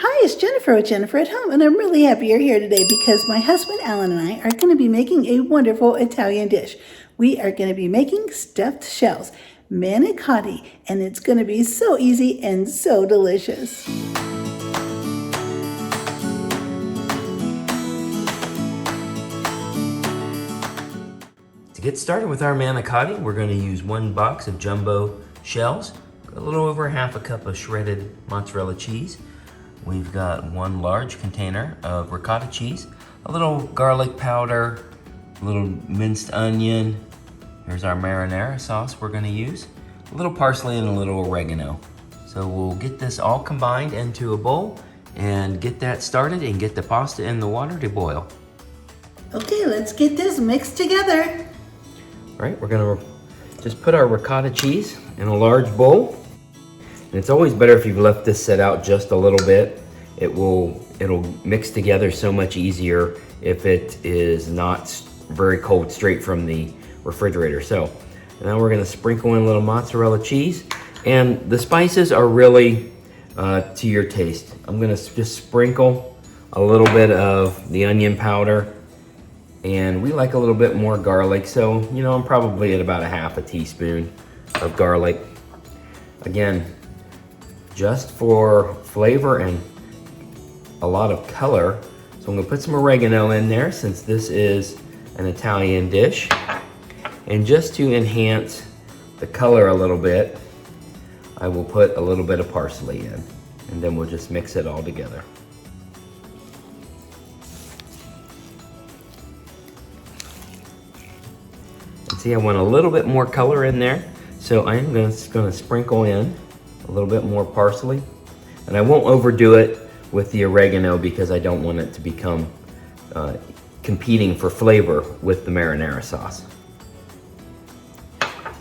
Hi, it's Jennifer with Jennifer at Home, and I'm really happy you're here today because my husband Alan and I are going to be making a wonderful Italian dish. We are going to be making stuffed shells, manicotti, and it's going to be so easy and so delicious. To get started with our manicotti, we're going to use 1 box of jumbo shells, a little over half a cup of shredded mozzarella cheese. We've got 1 large container of ricotta cheese, a little garlic powder, a little minced onion. Here's our marinara sauce we're going to use, a little parsley and a little oregano. So we'll get this all combined into a bowl and get that started and get the pasta in the water to boil. Okay, let's get this mixed together. All right, we're going to just put our ricotta cheese in a large bowl. And it's always better if you've left this set out just a little bit. It'll mix together so much easier if it is not very cold straight from the refrigerator. So now we're gonna sprinkle in a little mozzarella cheese, and the spices are really to your taste. I'm gonna just sprinkle a little bit of the onion powder, and we like a little bit more garlic, so I'm probably at about a half a teaspoon of garlic. Again, just for flavor and a lot of color. So I'm gonna put some oregano in there since this is an Italian dish. And just to enhance the color a little bit, I will put a little bit of parsley in, and then we'll just mix it all together. And see, I want a little bit more color in there, so I'm just gonna sprinkle in a little bit more parsley, and I won't overdo it with the oregano because I don't want it to become competing for flavor with the marinara sauce.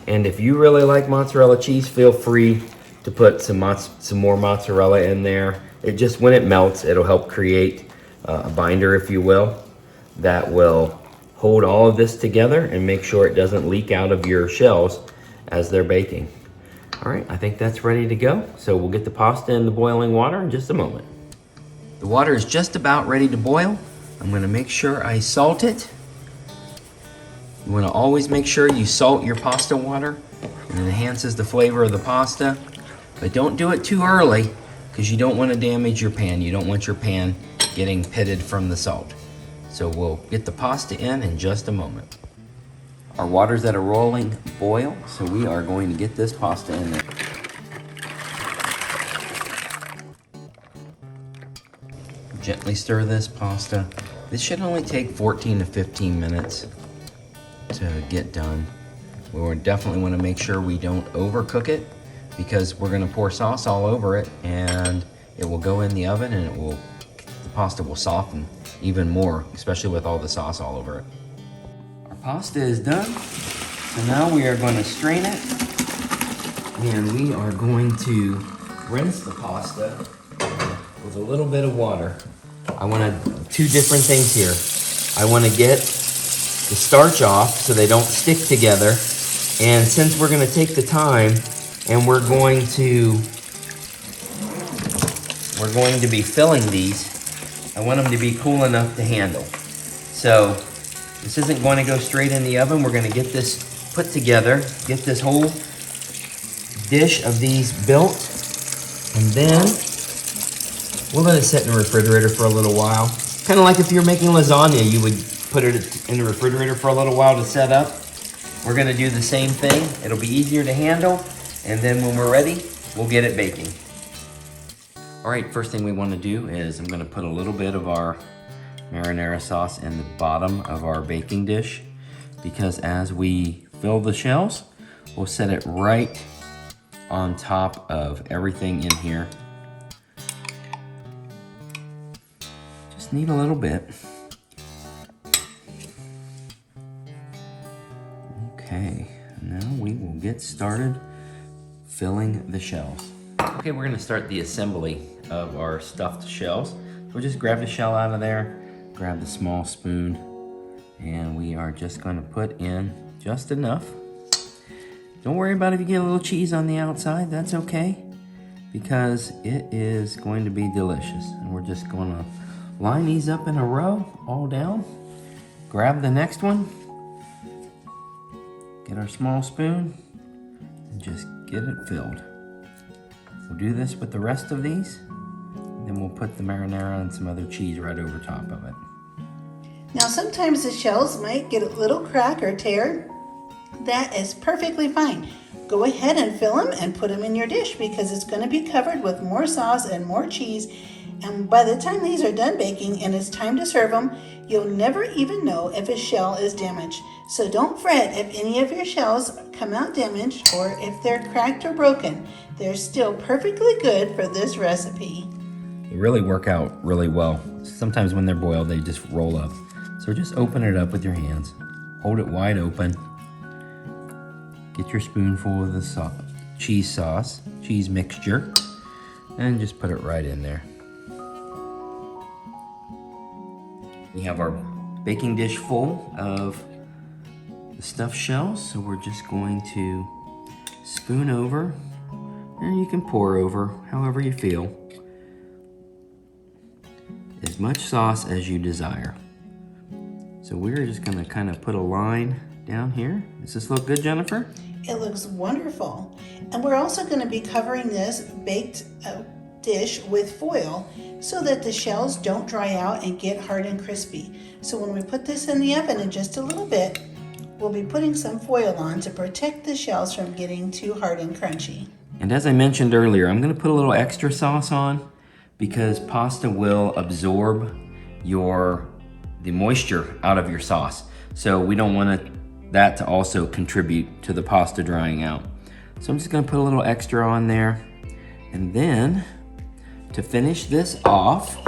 And if you really like mozzarella cheese, feel free to put some more mozzarella in there. It just, when it melts, it'll help create a binder, if you will, that will hold all of this together and make sure it doesn't leak out of your shells as they're baking. All right, I think that's ready to go. So we'll get the pasta in the boiling water in just a moment. The water is just about ready to boil. I'm gonna make sure I salt it. You wanna always make sure you salt your pasta water. It enhances the flavor of the pasta. But don't do it too early because you don't wanna damage your pan. You don't want your pan getting pitted from the salt. So we'll get the pasta in just a moment. Our water's at a rolling boil, so we are going to get this pasta in there. Gently stir this pasta. This should only take 14 to 15 minutes to get done. We definitely want to make sure we don't overcook it because we're going to pour sauce all over it, and it will go in the oven, and the pasta will soften even more, especially with all the sauce all over it. Pasta is done, so now we are going to strain it, and we are going to rinse the pasta with a little bit of water. I want to do 2 different things here. I want to get the starch off so they don't stick together, and since we're going to take the time and we're going to be filling these, I want them to be cool enough to handle. So this isn't going to go straight in the oven. We're going to get this put together, get this whole dish of these built, and then we'll let it sit in the refrigerator for a little while. Kind of like if you're making lasagna, you would put it in the refrigerator for a little while to set up. We're going to do the same thing. It'll be easier to handle, and then when we're ready, we'll get it baking. All right, first thing we want to do is I'm going to put a little bit of our marinara sauce in the bottom of our baking dish, because as we fill the shells, we'll set it right on top of everything in here. Just need a little bit. Okay, now we will get started filling the shells. Okay, we're gonna start the assembly of our stuffed shells. We'll just grab the shell out of there, grab the small spoon, and we are just going to put in just enough. Don't worry about if you get a little cheese on the outside, that's okay. because it is going to be delicious. And we're just going to line these up in a row, all down. Grab the next one. Get our small spoon and just get it filled. We'll do this with the rest of these. Then we'll put the marinara and some other cheese right over top of it. Now sometimes the shells might get a little crack or tear. That is perfectly fine. Go ahead and fill them and put them in your dish because it's going to be covered with more sauce and more cheese. And by the time these are done baking and it's time to serve them, you'll never even know if a shell is damaged. So don't fret if any of your shells come out damaged or if they're cracked or broken. They're still perfectly good for this recipe. They really work out really well. Sometimes when they're boiled, they just roll up. So just open it up with your hands. Hold it wide open. Get your spoonful of the cheese mixture, and just put it right in there. We have our baking dish full of the stuffed shells, so we're just going to spoon over, and you can pour over however you feel. As much sauce as you desire. So we're just gonna kind of put a line down here. Does this look good, Jennifer? It looks wonderful. And we're also going to be covering this baked dish with foil so that the shells don't dry out and get hard and crispy. So when we put this in the oven in just a little bit, we'll be putting some foil on to protect the shells from getting too hard and crunchy. And as I mentioned earlier, I'm going to put a little extra sauce on because pasta will absorb the moisture out of your sauce. So we don't want that to also contribute to the pasta drying out. So I'm just gonna put a little extra on there. And then to finish this off,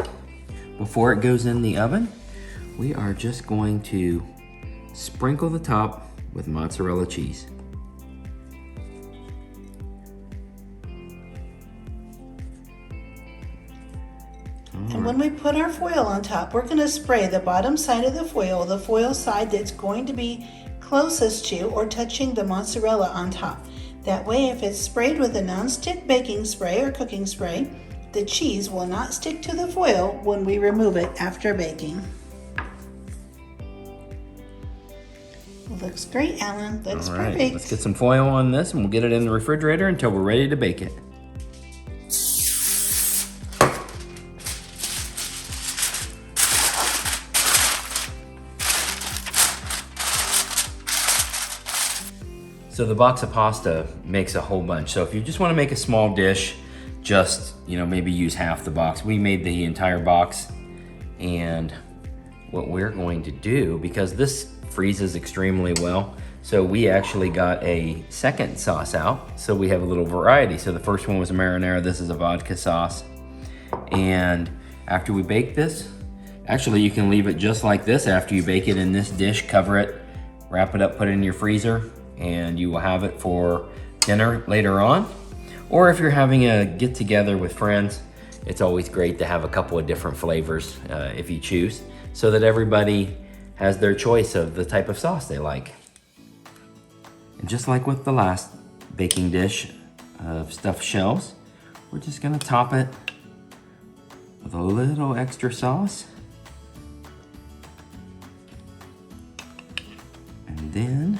before it goes in the oven, we are just going to sprinkle the top with mozzarella cheese. And when we put our foil on top, we're going to spray the bottom side of the foil side that's going to be closest to or touching the mozzarella on top. That way, if it's sprayed with a non-stick baking spray or cooking spray, the cheese will not stick to the foil when we remove it after baking. Looks great, Alan. Looks perfect. Let's get some foil on this and we'll get it in the refrigerator until we're ready to bake it. So the box of pasta makes a whole bunch. So if you just want to make a small dish, just, maybe use half the box. We made the entire box. And what we're going to do, because this freezes extremely well, so we actually got a second sauce out. So we have a little variety. So the first one was a marinara. This is a vodka sauce. And after we bake this, actually you can leave it just like this after you bake it in this dish, cover it, wrap it up, put it in your freezer, and you will have it for dinner later on. Or if you're having a get together with friends, it's always great to have a couple of different flavors if you choose, so that everybody has their choice of the type of sauce they like. And just like with the last baking dish of stuffed shells, we're just gonna top it with a little extra sauce. And then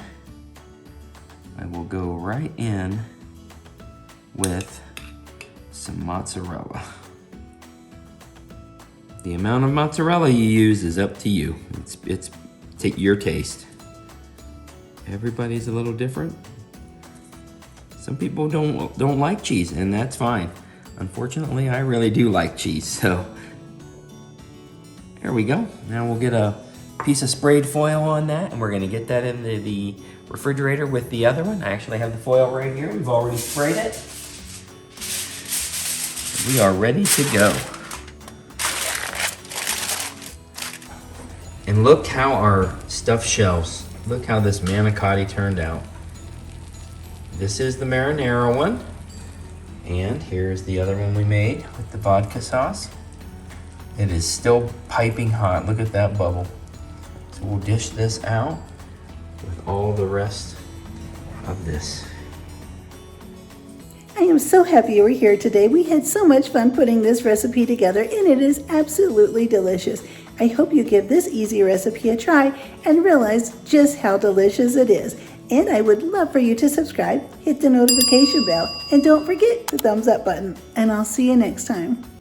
I will go right in with some mozzarella. The amount of mozzarella you use is up to you. It's your taste. Everybody's a little different. Some people don't like cheese, and that's fine. Unfortunately, I really do like cheese, so there we go. Now we'll get a piece of sprayed foil on that, and we're gonna get that into the refrigerator with the other one. I actually have the foil right here. We've already sprayed it. We are ready to go. And look how our stuffed shells, look how this manicotti turned out. This is the marinara one. And here's the other one we made with the vodka sauce. It is still piping hot. Look at that bubble. So we'll dish this out with all the rest of this. I am so happy you were here today. We had so much fun putting this recipe together, and it is absolutely delicious. I hope you give this easy recipe a try and realize just how delicious it is. And I would love for you to subscribe, hit the notification bell, and don't forget the thumbs up button. And I'll see you next time.